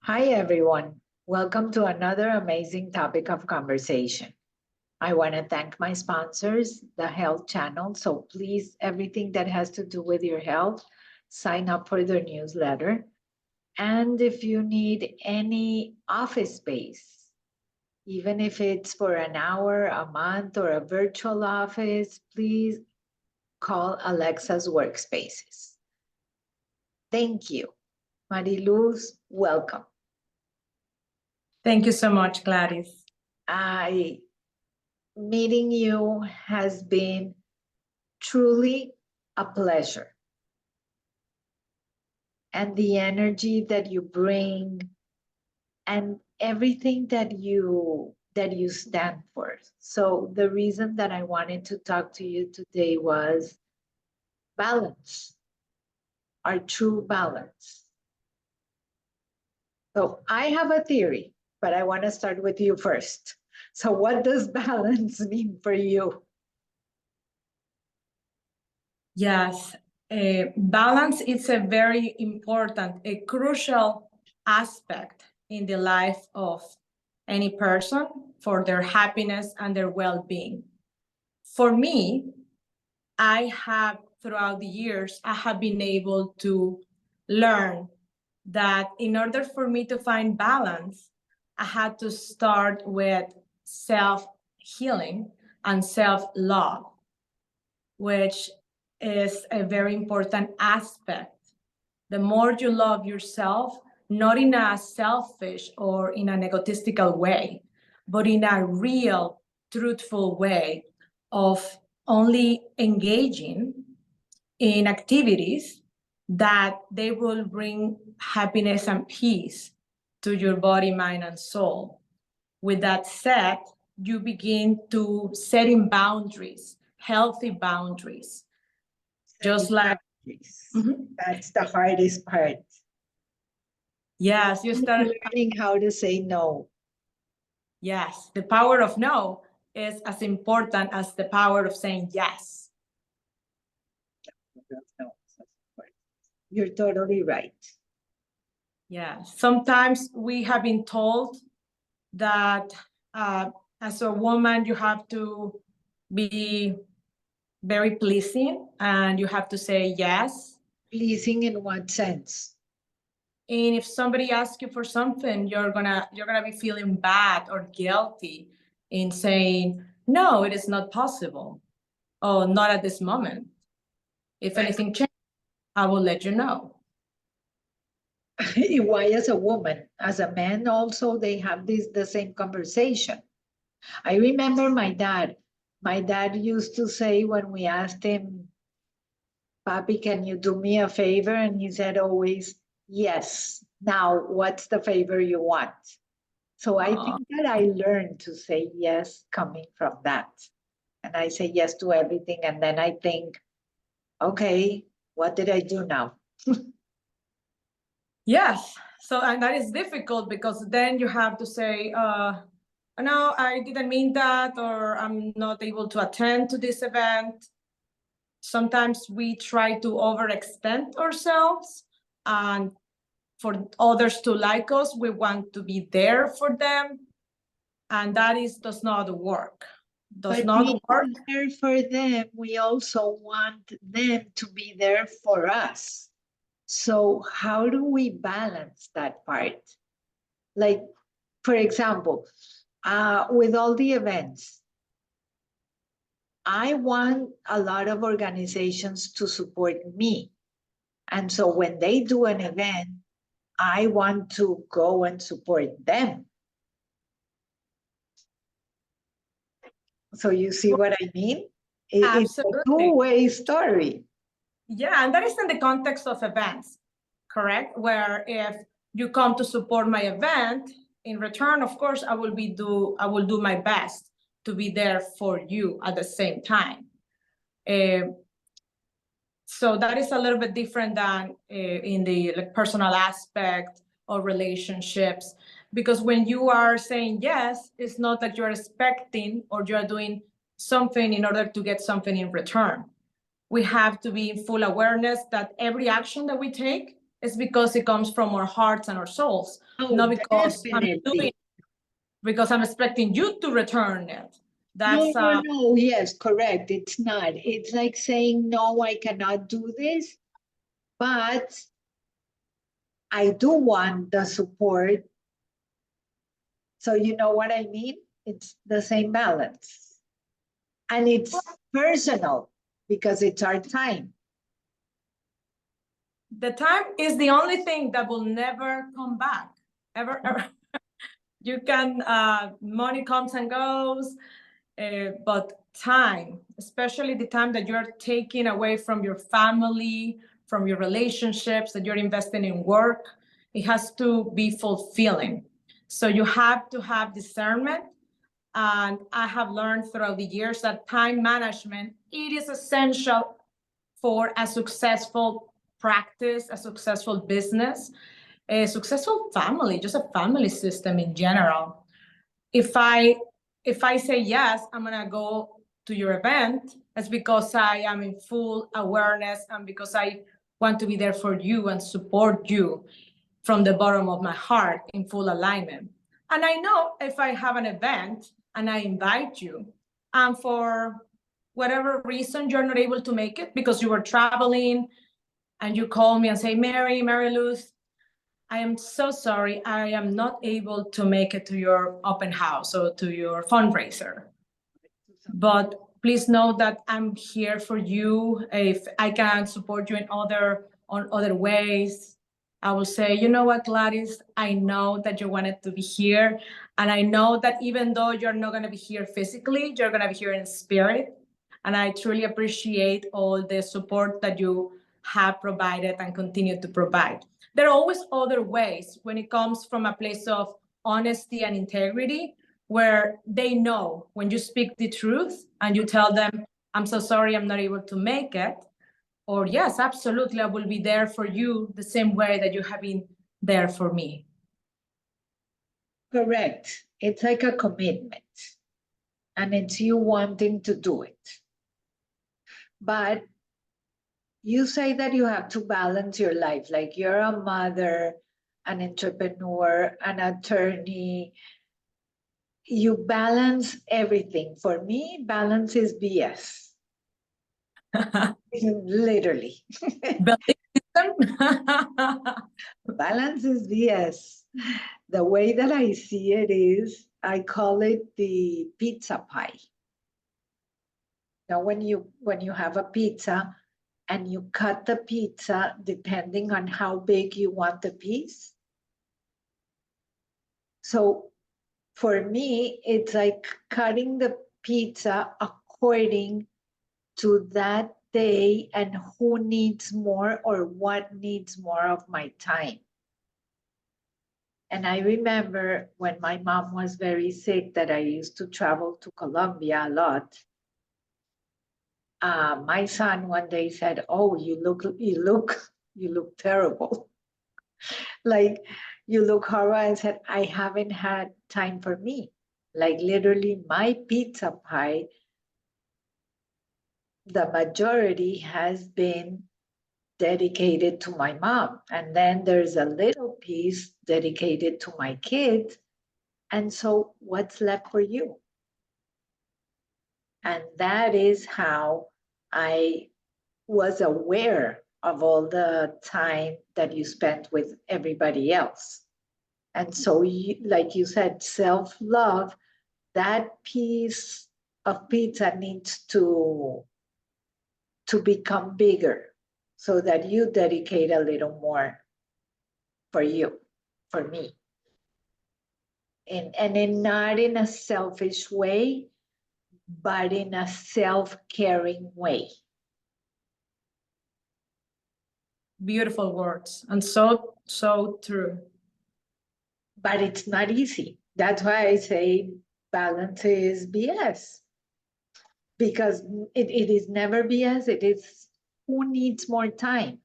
Hi, everyone. Welcome to another amazing topic of conversation. I want to thank my sponsors, the Health Channel. So please, everything that has to do with your health, sign up for their newsletter. And if you need any office space, even if it's for an hour, a month, or a virtual office, please call Alexa's Workspaces. Thank you. Mariluz, welcome. Thank you so much, Gladys. Meeting you has been truly a pleasure. And the energy that you bring and everything that you stand for. So the reason that I wanted to talk to you today was balance, our true balance. So I have a theory, but I want to start with you first. So what does balance mean for you? Yes, balance is a very important, a crucial aspect in the life of any person for their happiness and their well-being. For me, throughout the years, I have been able to learn that in order for me to find balance, I had to start with self-healing and self-love, which is a very important aspect. The more you love yourself, not in a selfish or in an egotistical way, but in a real, truthful way of only engaging in activities that they will bring happiness and peace to your body, mind, and soul. With that said, you begin to set in boundaries, healthy boundaries. Just like that's the hardest part. Yes, you start learning how to say no. Yes, the power of no is as important as the power of saying yes. You're totally right. Yeah, sometimes we have been told that as a woman, you have to be very pleasing and you have to say yes. Pleasing in what sense? And if somebody asks you for something, you're gonna be feeling bad or guilty in saying, no, it is not possible. Oh, not at this moment. If anything changes, I will let you know. Why as a woman? As a man also, they have the same conversation. I remember my dad. My dad used to say when we asked him, Papi, can you do me a favor? And he said always, yes. Now, what's the favor you want? So I think that I learned to say yes coming from that. And I say yes to everything. And then I think, okay, what did I do now? Yes. So, and that is difficult because then you have to say, no, I didn't mean that, or I'm not able to attend to this event. Sometimes we try to overextend ourselves, and for others to like us, we want to be there for them. And that does not work. But being there for them, we also want them to be there for us. So how do we balance that part? Like, for example, with all the events, I want a lot of organizations to support me. And so when they do an event, I want to go and support them. So you see what I mean? It's a two-way story. Yeah, and that is in the context of events, correct? Where if you come to support my event, in return, of course, I will do my best to be there for you at the same time. So that is a little bit different than in the personal aspect or relationships, because when you are saying yes, it's not that you're expecting or you're doing something in order to get something in return. We have to be in full awareness that every action that we take it's because it comes from our hearts and our souls, Oh, not because I'm doing definitely. it because I'm expecting you to return it. No, That's no, no. Yes, correct. It's not. It's like saying, no, I cannot do this, but I do want the support. So you know what I mean? It's the same balance. And it's personal because it's our time. the time is the only thing that will never come back, ever, ever. You can, money comes and goes, but time, especially the time that you're taking away from your family, from your relationships, that you're investing in work, it has to be fulfilling. So you have to have discernment. And I have learned throughout the years that time management, it is essential for a successful practice, a successful business, a successful family, just a family system in general. If I say yes, I'm gonna go to your event, it's because I am in full awareness and because I want to be there for you and support you from the bottom of my heart in full alignment. And I know if I have an event and I invite you, and for whatever reason you're not able to make it because you were traveling, and you call me and say, Mary Luz, I am so sorry. I am not able to make it to your open house or to your fundraiser. But please know that I'm here for you. If I can support you in other ways, I will say, you know what, Gladys, I know that you wanted to be here. And I know that even though you're not going to be here physically, you're going to be here in spirit. And I truly appreciate all the support that you have provided and continue to provide. There are always other ways when it comes from a place of honesty and integrity, where they know when you speak the truth and you tell them, I'm so sorry, I'm not able to make it. Or yes, absolutely, I will be there for you the same way that you have been there for me. Correct. It's like a commitment and it's you wanting to do it. But you say that you have to balance your life, like you're a mother, an entrepreneur, an attorney. You balance everything. For me, balance is BS. Literally. Balance is BS. The way that I see it is, I call it the pizza pie. Now, when you have a pizza and you cut the pizza depending on how big you want the piece. So for me, it's like cutting the pizza according to that day and who needs more or what needs more of my time. And I remember when my mom was very sick that I used to travel to Colombia a lot. My son one day said, "Oh, you look terrible. Like you look horrible." I said, "I haven't had time for me. Like literally my pizza pie, the majority has been dedicated to my mom. And then there's a little piece dedicated to my kids. And so what's left for you?" And that is how I was aware of all the time that you spent with everybody else. And so, like you said, self-love, that piece of pizza needs to become bigger so that you dedicate a little more for you, for me. And not in a selfish way, but in a self-caring way. Beautiful words, and so true. But it's not easy. That's why I say balance is BS. Because it is never BS. It is who needs more time.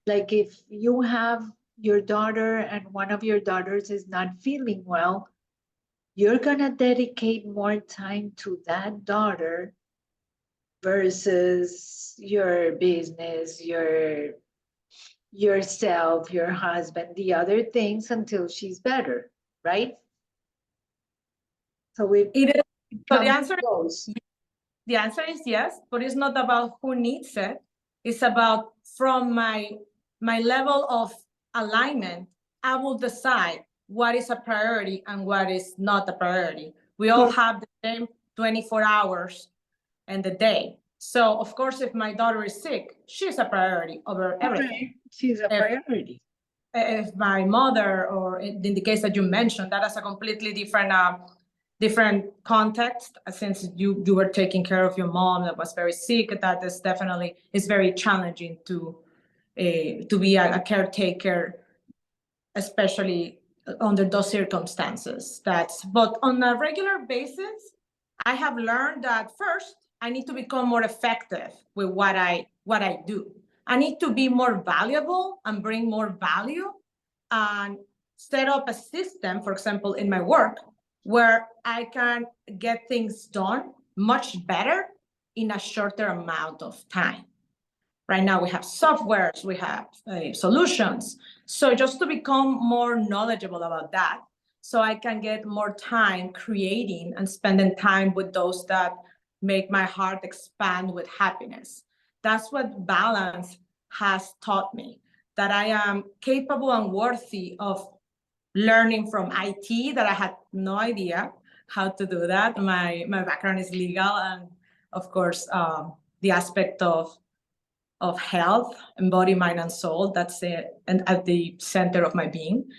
Like if you have your daughter and one of your daughters is not feeling well, you're going to dedicate more time to that daughter versus your business, your yourself, your husband, the other things until she's better, right? So It is. So comes and goes. the answer is yes, but it's not about who needs it. It's about from my level of alignment, I will decide what is a priority and what is not a priority. We all have the same 24 hours in the day. So of course, if my daughter is sick, she's a priority over everything. She's a priority. If my mother, or in the case that you mentioned, that is a completely different context, since you were taking care of your mom that was very sick. That is definitely is very challenging to be a caretaker, especially under those circumstances. But on a regular basis, I have learned that first I need to become more effective with what I do. I need to be more valuable and bring more value, and set up a system, for example, in my work, where I can get things done much better in a shorter amount of time. Right now we have softwares, we have solutions. So just to become more knowledgeable about that, so I can get more time creating and spending time with those that make my heart expand with happiness. That's what balance has taught me, that I am capable and worthy of learning from IT, that I had no idea how to do that. My background is legal, and of course, the aspect of health and body, mind, and soul. That's it, and at the center of my being.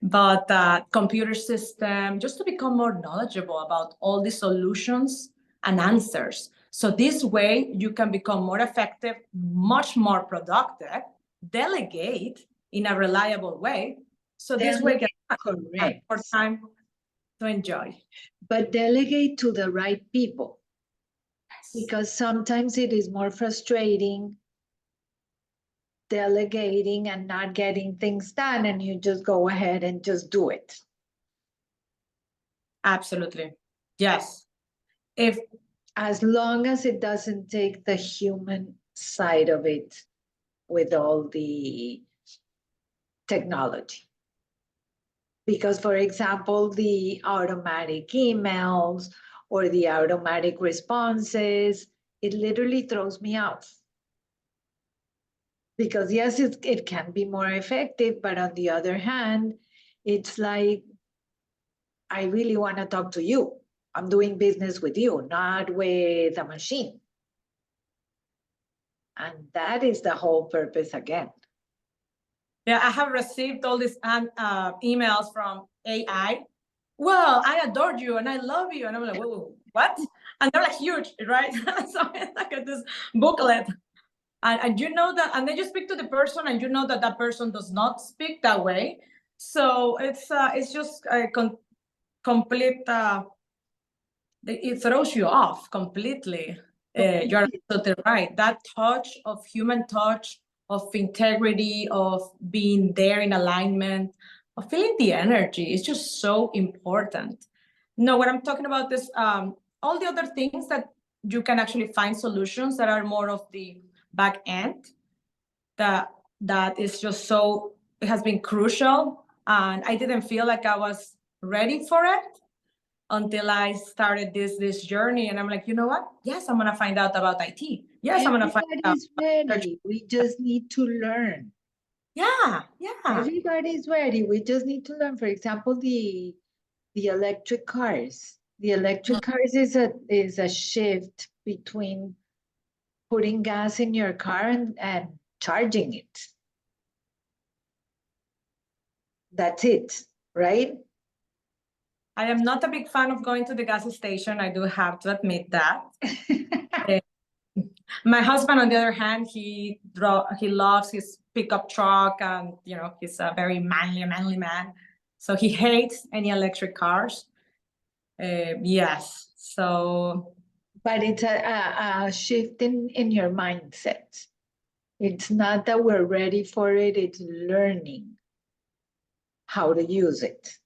But computer system, just to become more knowledgeable about all the solutions and answers. So this way you can become more effective, much more productive, delegate in a reliable way. So this way you get more time to enjoy. But delegate to the right people. Because sometimes it is more frustrating delegating and not getting things done, and you just go ahead and just do it. Absolutely. Yes. As long as it doesn't take the human side of it with all the technology. Because, for example, the automatic emails or the automatic responses, it literally throws me off. Because yes, it can be more effective, but on the other hand, it's like, I really want to talk to you. I'm doing business with you, not with a machine. And that is the whole purpose again. Yeah, I have received all these emails from AI. Well, I adore you and I love you. And I'm like, whoa, what? And they're like huge, right? So it's like this booklet. And you know that, and then you speak to the person and you know that that person does not speak that way. So it's just a complete, it throws you off completely. You're absolutely right. That touch of human touch, of integrity, of being there in alignment, of feeling the energy is just so important. No, what I'm talking about is all the other things that you can actually find solutions that are more of the back end, that is just so, it has been crucial. And I didn't feel like I was ready for it until I started this journey. And I'm like, you know what? Yes, I'm gonna find out about IT. Yes, I'm gonna find out. Everybody's ready. We just need to learn. Yeah. Everybody's ready. We just need to learn. For example, the electric cars. The electric cars is a shift between putting gas in your car and charging it. That's it, right? I am not a big fan of going to the gas station. I do have to admit that. My husband, on the other hand, he loves his pickup truck, and he's a very manly man. So he hates any electric cars. Yes. So. But it's a shift in your mindset. It's not that we're ready for it. It's learning how to use it.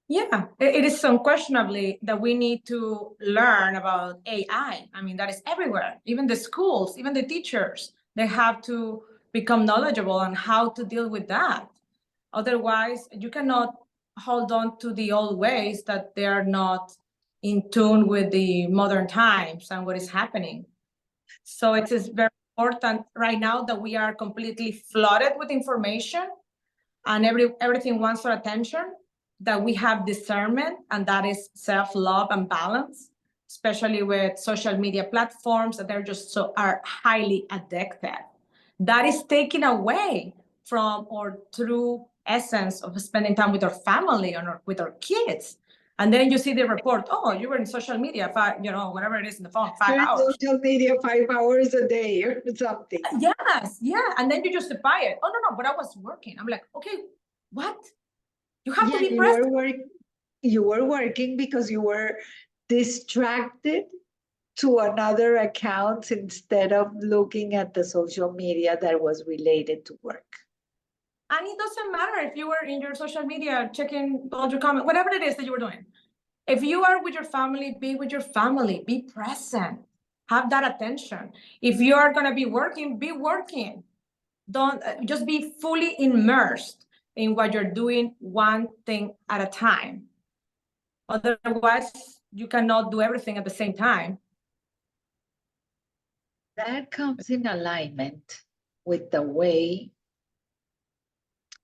Yeah, it is unquestionably that we need to learn about AI. I mean, that is everywhere, even the schools, even the teachers. They have to become knowledgeable on how to deal with that. Otherwise, you cannot hold on to the old ways that they are not in tune with the modern times and what is happening. So it is very important right now that we are completely flooded with information and everything wants our attention, that we have discernment, and that is self-love and balance, especially with social media platforms that they're just are highly addicted. That is taken away from our true essence of spending time with our family or with our kids. And then you see the report, oh, you were in social media, whatever it is in the phone, 5 You're in hours. social media 5 hours a day or something. Yes, yeah. And then you justify it. Oh, no, but I was working. I'm like, okay, what? You have to be present. You were working because you were distracted to another account instead of looking at the social media that was related to work. And it doesn't matter if you were in your social media checking all your comments, whatever it is that you were doing. If you are with your family, be with your family, be present, have that attention. If you are going to be working. Don't just be fully immersed in what you're doing, one thing at a time. Otherwise, you cannot do everything at the same time. That comes in alignment with the way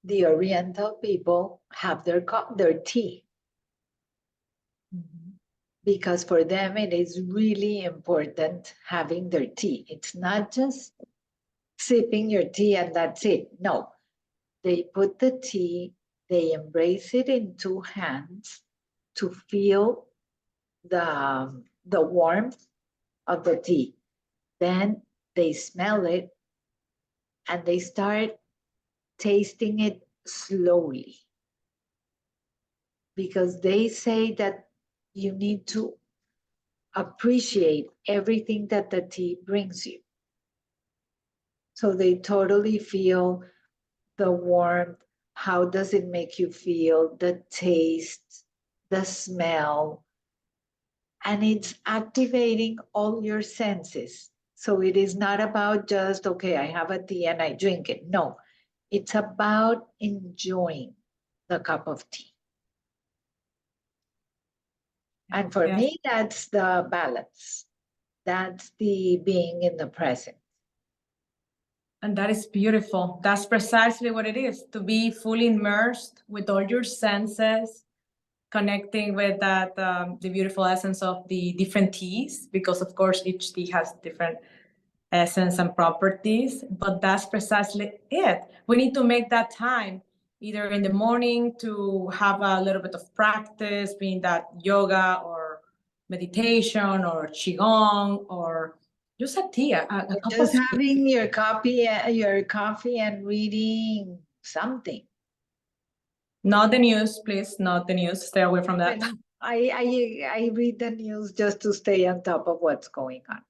the Oriental people have their tea. Mm-hmm. Because for them, it is really important having their tea. It's not just sipping your tea and that's it. No, they put the tea, they embrace it in two hands to feel the warmth of the tea. Then they smell it and they start tasting it slowly. Because they say that you need to appreciate everything that the tea brings you. So they totally feel the warmth. How does it make you feel? The taste, the smell. And it's activating all your senses. So it is not about just, okay, I have a tea and I drink it. No, it's about enjoying the cup of tea. And for me, that's the balance. That's the being in the present. And that is beautiful. That's precisely what it is, to be fully immersed with all your senses, connecting with that, the beautiful essence of the different teas, because of course each tea has different essence and properties, but that's precisely it. We need to make that time, either in the morning to have a little bit of practice, being that yoga or meditation or qigong or just a tea, a cup Just of having your coffee and reading something. Not the news, please, not the news. Stay away from that. I read the news just to stay on top of what's going on.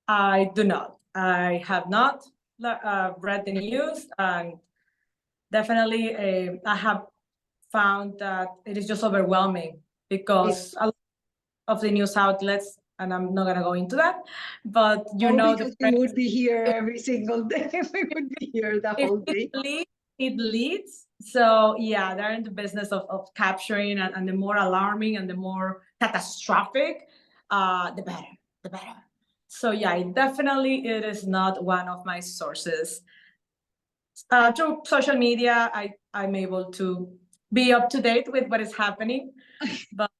I do not. I have not read the news, and definitely I have found that it is just overwhelming because a lot of the news outlets, and I'm not going to go into that, but because we would be here every single day. We would be here the whole day. It leads. So yeah, they're in the business of capturing, and the more alarming and the more catastrophic, the better. So yeah, it is not one of my sources. Through social media, I'm able to be up to date with what is happening, but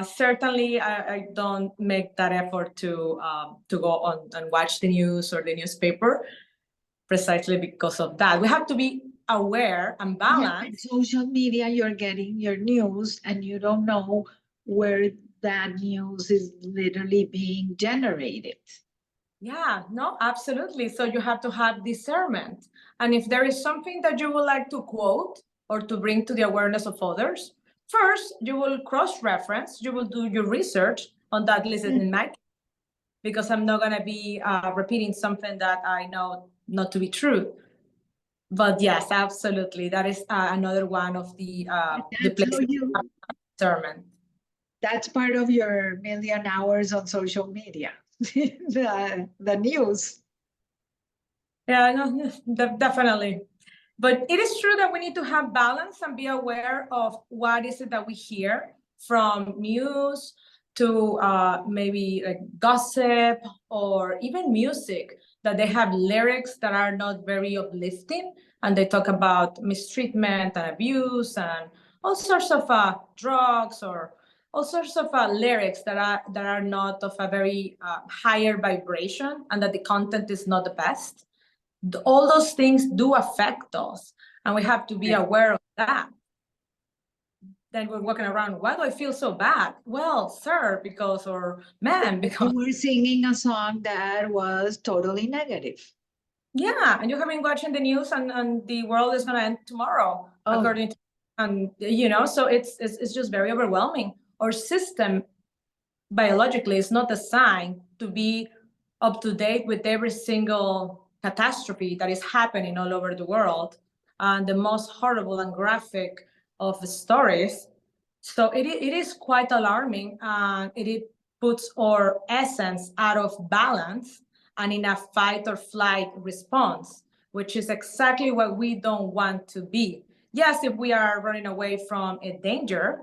certainly I don't make that effort to go on and watch the news or the newspaper, precisely because of that. We have to be aware and balanced. Yeah, social media, you're getting your news and you don't know where that news is literally being generated. Yeah, no, absolutely. So you have to have discernment. And if there is something that you would like to quote or to bring to the awareness of others, first, you will cross-reference, you will do your research on that listening mic, because I'm not going to be repeating something that I know not to be true. But yes, absolutely. That is another one of the places of discernment. That's part of your million hours on social media, the news. Yeah, no, definitely. But it is true that we need to have balance and be aware of what is it that we hear from news to maybe like gossip or even music, that they have lyrics that are not very uplifting, and they talk about mistreatment and abuse and all sorts of drugs or all sorts of lyrics that are not of a very higher vibration, and that the content is not the best. All those things do affect us, and we have to be aware of that. Then we're walking around, why do I feel so bad? Well, sir, because, or man, because. You were singing a song that was totally negative. Yeah, and you have been watching the news, and the world is going to end tomorrow, according to, and so it's just very overwhelming. Our system biologically is not designed to be up to date with every single catastrophe that is happening all over the world, and the most horrible and graphic of the stories. So it is quite alarming, and it puts our essence out of balance and in a fight or flight response, which is exactly what we don't want to be. Yes, if we are running away from a danger,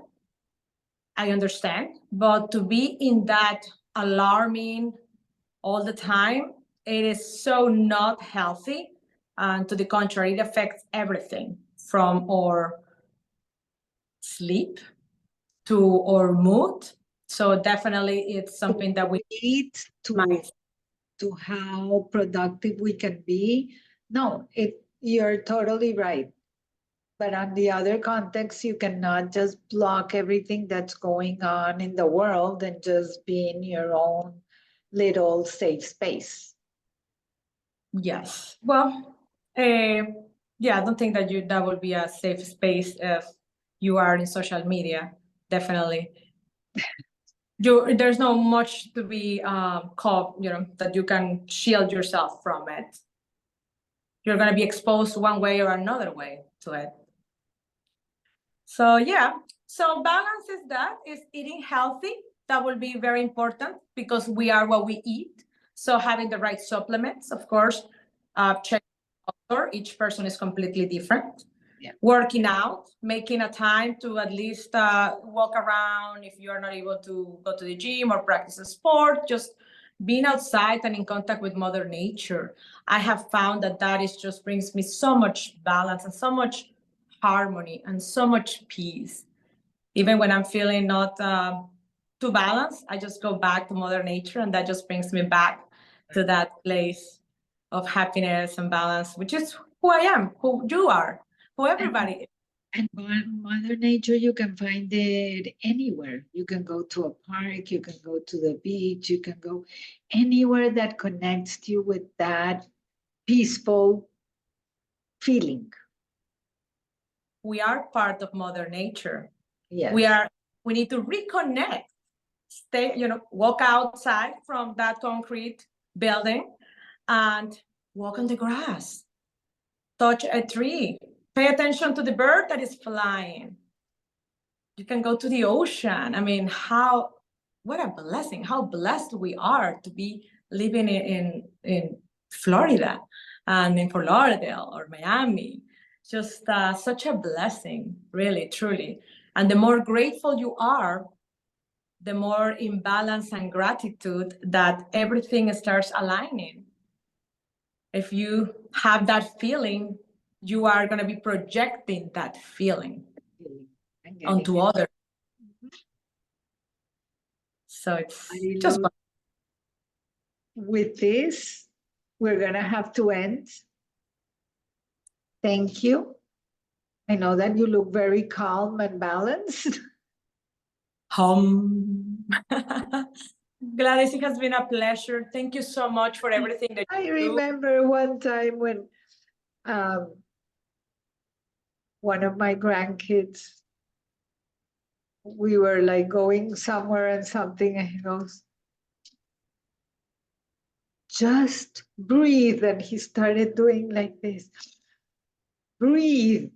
I understand, but to be in that alarming all the time, it is so not healthy. And to the contrary, it affects everything from our sleep to our mood. So definitely it's something that we need to how productive we can be. No, you're totally right. But on the other context, you cannot just block everything that's going on in the world and just be in your own little safe space. Yes. Well, yeah, I don't think that would be a safe space if you are in social media. Definitely. There's no much to be called, that you can shield yourself from it. You're going to be exposed one way or another way to it. So yeah, so balance is eating healthy. That will be very important because we are what we eat. So having the right supplements, of course, check each person is completely different. Yeah. Working out, making a time to at least walk around if you are not able to go to the gym or practice a sport, just being outside and in contact with Mother Nature. I have found that is just brings me so much balance and so much harmony and so much peace. Even when I'm feeling not too balanced, I just go back to Mother Nature, and that just brings me back to that place of happiness and balance, which is who I am, who you are, who everybody is. And Mother Nature, you can find it anywhere. You can go to a park, you can go to the beach, you can go anywhere that connects you with that peaceful feeling. We are part of Mother Nature. Yes. We need to reconnect, walk outside from that concrete building and walk on the grass, touch a tree, pay attention to the bird that is flying. You can go to the ocean. I mean, what a blessing, how blessed we are to be living in Florida and in Fort Lauderdale or Miami. Just such a blessing, really, truly. And the more grateful you are, the more in balance and gratitude that everything starts aligning. If you have that feeling, you are going to be projecting that feeling onto others. So it's just fun. With this, we're going to have to end. Thank you. I know that you look very calm and balanced. Gladys, it has been a pleasure. Thank you so much for everything that you do. I remember one time when one of my grandkids, we were like going somewhere and something, and he goes, just breathe. And he started doing like this, breathe.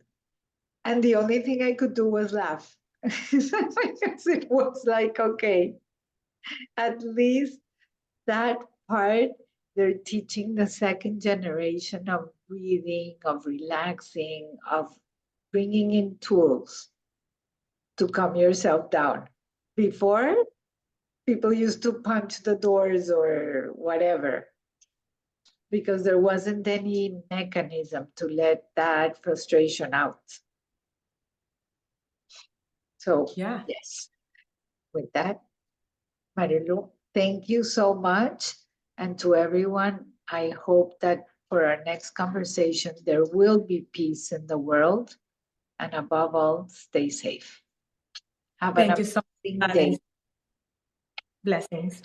And the only thing I could do was laugh. Because it was like, okay, at least that part they're teaching the second generation of breathing, of relaxing, of bringing in tools to calm yourself down. Before, people used to punch the doors or whatever because there wasn't any mechanism to let that frustration out. So, Yeah. yes, with that, Marilu, thank you so much. And to everyone, I hope that for our next conversation, there will be peace in the world. And above all, stay safe. Have an Thank you so amazing much, day. Gladys. Blessings.